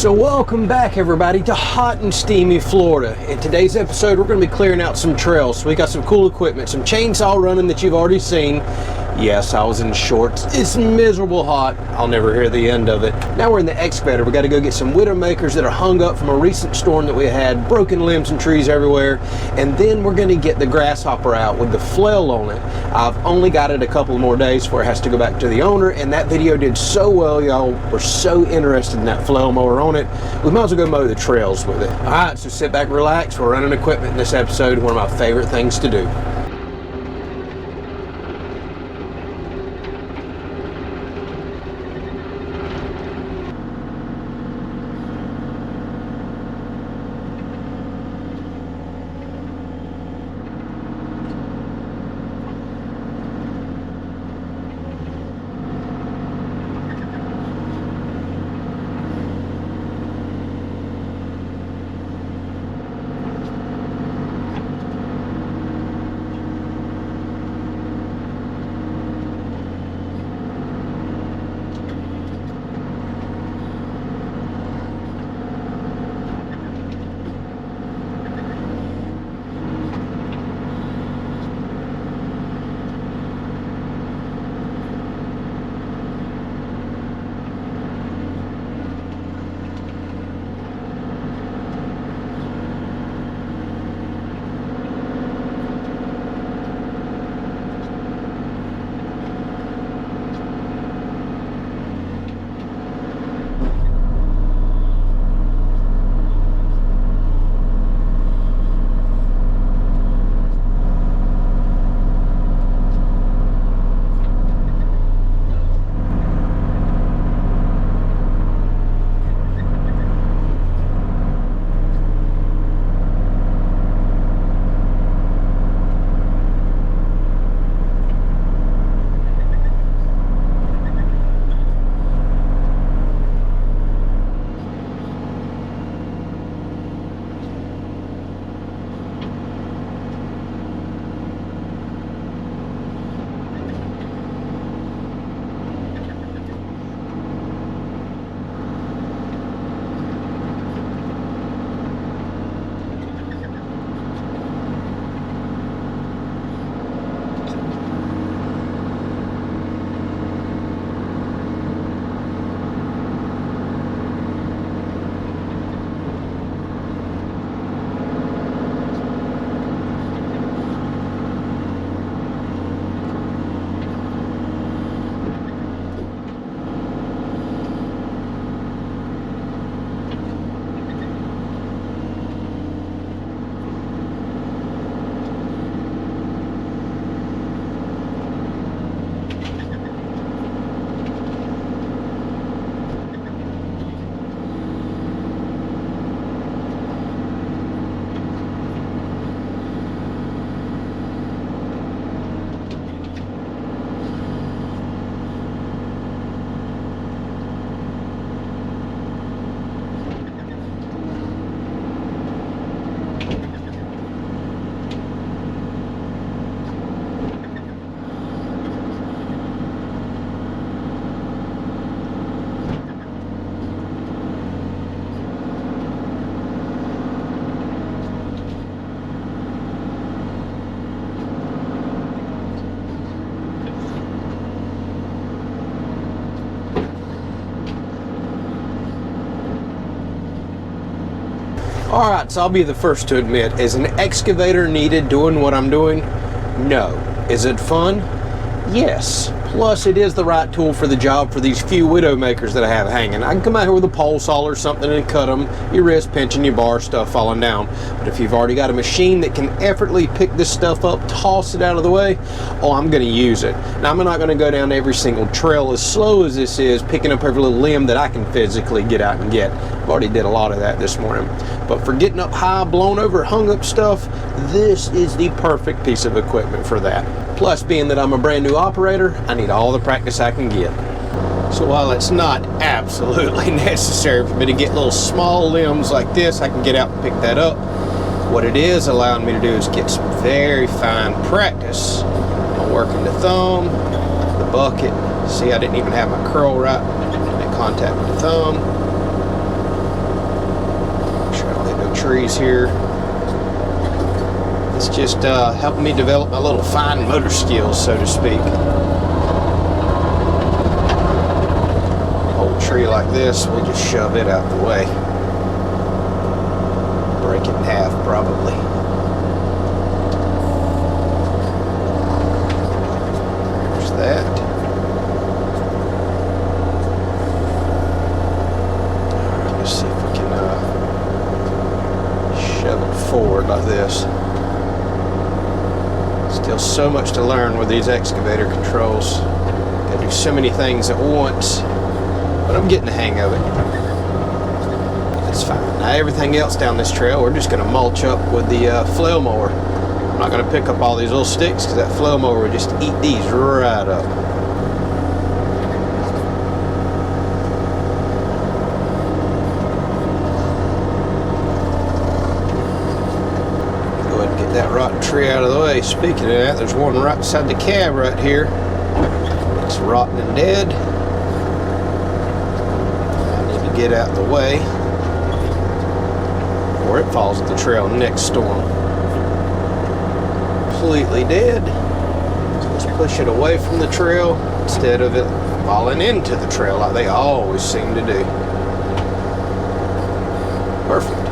So welcome back everybody to hot and steamy Florida. In today's episode we're going to be clearing out some trails. So we got some cool equipment, some chainsaw running that you've already seen. Yes, I was in shorts. It's miserable hot. I'll never hear the end of it. Now we're in the excavator. We got to go get some widow makers that are hung up from a recent storm that we had, broken limbs and trees everywhere, and then we're going to get the Grasshopper out with the flail on it. I've only got it a couple more days before it has to go back to the owner, and that video did so well. Y'all were so interested in that flail mower on it. We might as well go mow the trails with it. All right, so sit back, relax. We're running equipment in this episode, one of my favorite things to do. Alright, so I'll be the first to admit, is an excavator needed doing what I'm doing? No. Is it fun? Yes. Plus, it is the right tool for the job for these few widow makers that I have hanging. I can come out here with a pole saw or something and cut them, your wrist pinching, your bar stuff falling down. But if you've already got a machine that can effortlessly pick this stuff up, toss it out of the way, oh, I'm going to use it. Now, I'm not going to go down every single trail as slow as this is, picking up every little limb that I can physically get out and get. I've already did a lot of that this morning. But for getting up high, blown over, hung up stuff, this is the perfect piece of equipment for that. Plus, being that I'm a brand new operator, I need all the practice I can get. So while it's not absolutely necessary for me to get little small limbs like this, I can get out and pick that up. What it is allowing me to do is get some very fine practice on working the thumb, the bucket. See, I didn't even have my curl right in contact with the thumb. trees here. It's just helping me develop my little fine motor skills, so to speak. Old tree like this, we'll just shove it out the way. Break it in half, probably. There's that. Alright, let's see if we can shove it forward like this. Still so much to learn with these excavator controls. Gotta do so many things at once, but I'm getting the hang of it. It's fine. Now everything else down this trail, we're just gonna mulch up with the flail mower. I'm not gonna pick up all these little sticks because that flail mower would just eat these right up. That rotten tree out of the way. Speaking of that, there's one right beside the cab right here. It's rotten and dead. I need to get out of the way or it falls at the trail next storm. Completely dead. So let's push it away from the trail instead of it falling into the trail like they always seem to do. Perfect.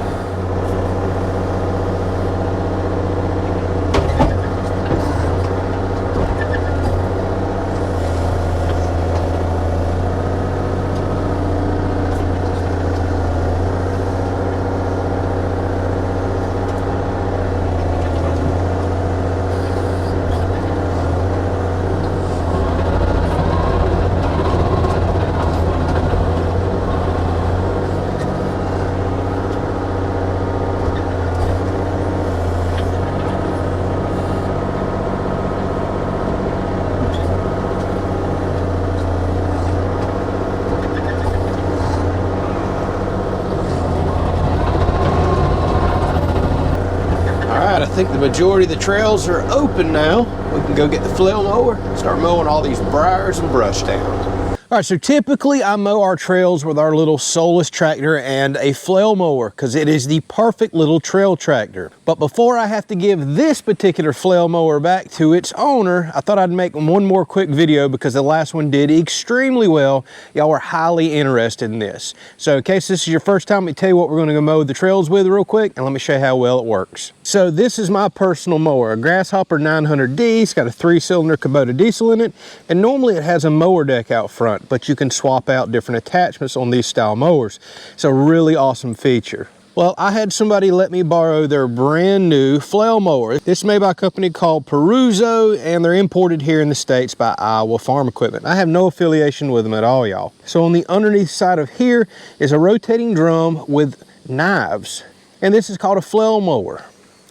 I think the majority of the trails are open now. We can go get the flail mower, start mowing all these briars and brush down. All right, so typically I mow our trails with our little Solus tractor and a flail mower because it is the perfect little trail tractor. But before I have to give this particular flail mower back to its owner, I thought I'd make one more quick video because the last one did extremely well. Y'all were highly interested in this. So in case this is your first time, let me tell you what we're gonna go mow the trails with real quick, and let me show you how well it works. So this is my personal mower, a Grasshopper 900D. It's got a 3-cylinder Kubota diesel in it, and normally it has a mower deck out front, but you can swap out different attachments on these style mowers. It's a really awesome feature. Well, I had somebody let me borrow their brand new flail mower. This is made by a company called Peruzzo, and they're imported here in the States by Iowa Farm Equipment. I have no affiliation with them at all, y'all. So on the underneath side of here is a rotating drum with knives, and this is called a flail mower.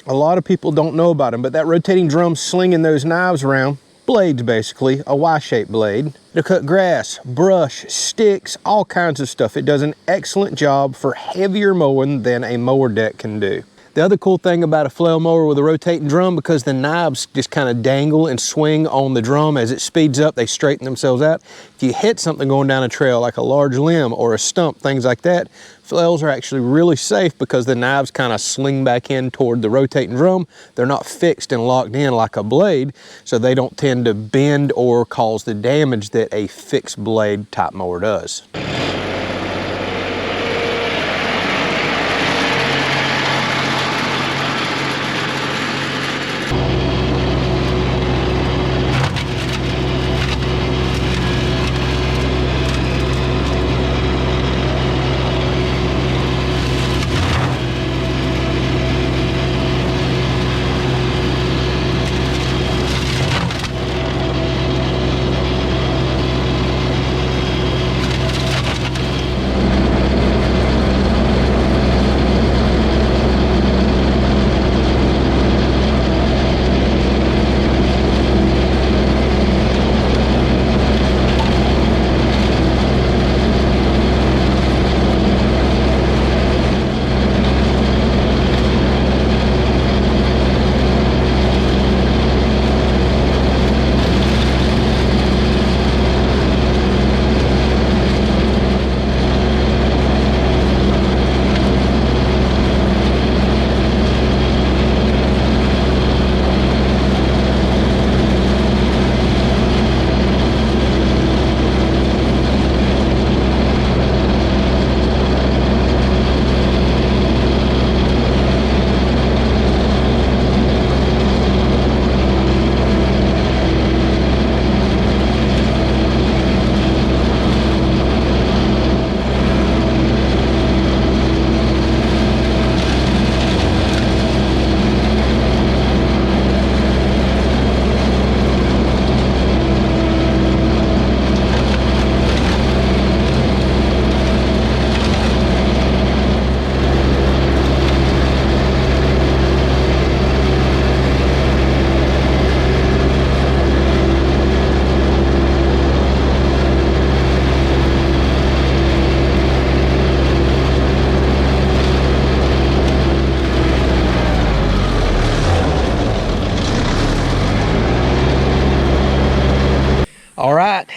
A lot of people don't know about them, but that rotating drum slinging those knives around, blades basically, a Y-shaped blade, to cut grass, brush, sticks, all kinds of stuff. It does an excellent job for heavier mowing than a mower deck can do. The other cool thing about a flail mower with a rotating drum, because the knobs just kind of dangle and swing on the drum as it speeds up, they straighten themselves out. If you hit something going down a trail like a large limb or a stump, things like that, flails are actually really safe because the knives kind of sling back in toward the rotating drum. They're not fixed and locked in like a blade, so they don't tend to bend or cause the damage that a fixed blade type mower does.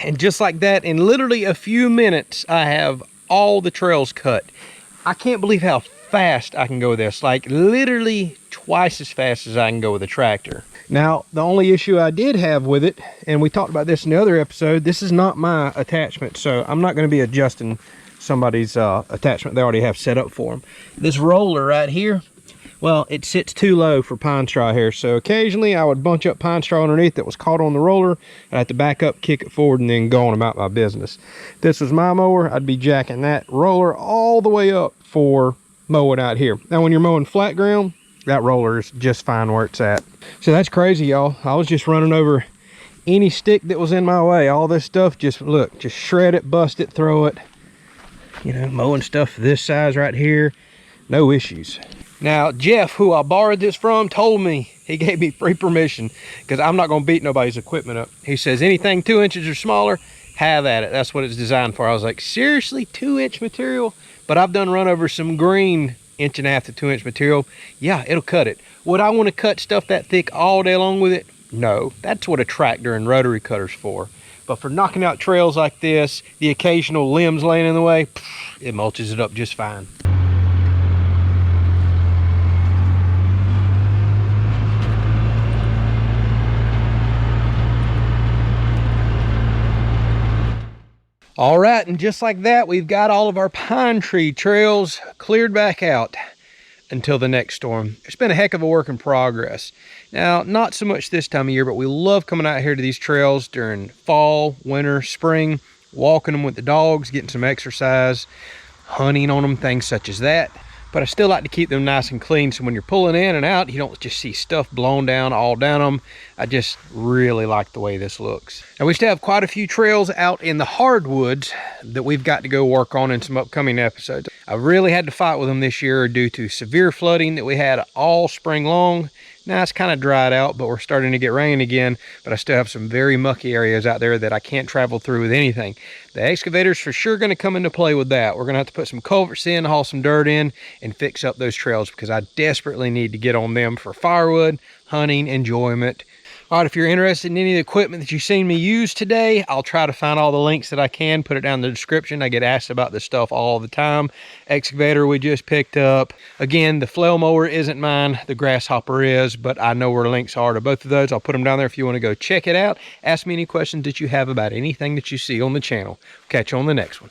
And just like that, in literally a few minutes, I have all the trails cut. I can't believe how fast I can go with this. Like literally twice as fast as I can go with a tractor. Now, the only issue I did have with it, and we talked about this in the other episode, this is not my attachment, so I'm not going to be adjusting somebody's attachment they already have set up for them. This roller right here, well, it sits too low for pine straw here, so occasionally I would bunch up pine straw underneath that was caught on the roller. I'd have to back up, kick it forward, and then go on about my business. If this was my mower, I'd be jacking that roller all the way up for mowing out here. Now, when you're mowing flat ground, that roller is just fine where it's at. So that's crazy, y'all. I was just running over any stick that was in my way. All this stuff, just look, just shred it, bust it, throw it. You know, mowing stuff this size right here, no issues. Now, Jeff, who I borrowed this from, told me, he gave me free permission because I'm not going to beat nobody's equipment up. He says anything 2 inches or smaller, have at it. That's what it's designed for. I was like, seriously, 2-inch material? But I've done run over some green 1.5 to 2 inch material. Yeah, it'll cut it. Would I want to cut stuff that thick all day long with it? No. That's what a tractor and rotary cutter's for. But for knocking out trails like this, the occasional limbs laying in the way, it mulches it up just fine. All right, and just like that, we've got all of our pine tree trails cleared back out until the next storm. It's been a heck of a work in progress. Now, not so much this time of year, but we love coming out here to these trails during fall, winter, spring, walking them with the dogs, getting some exercise, hunting on them, things such as that. But I still like to keep them nice and clean, so when you're pulling in and out, you don't just see stuff blown down all down them. I just really like the way this looks. Now, we still have quite a few trails out in the hardwoods that we've got to go work on in some upcoming episodes. I really had to fight with them this year due to severe flooding that we had all spring long. Now it's kind of dried out, but we're starting to get rain again, but I still have some very mucky areas out there that I can't travel through with anything. The excavator's for sure going to come into play with that. We're going to have to put some culverts in, haul some dirt in, and fix up those trails because I desperately need to get on them for firewood, hunting, enjoyment. All right, if you're interested in any of the equipment that you've seen me use today, I'll try to find all the links that I can, put it down in the description. I get asked about this stuff all the time. Excavator we just picked up. Again, the Flail Mower isn't mine, the Grasshopper is, but I know where links are to both of those. I'll put them down there if you want to go check it out. Ask me any questions that you have about anything that you see on the channel. Catch you on the next one.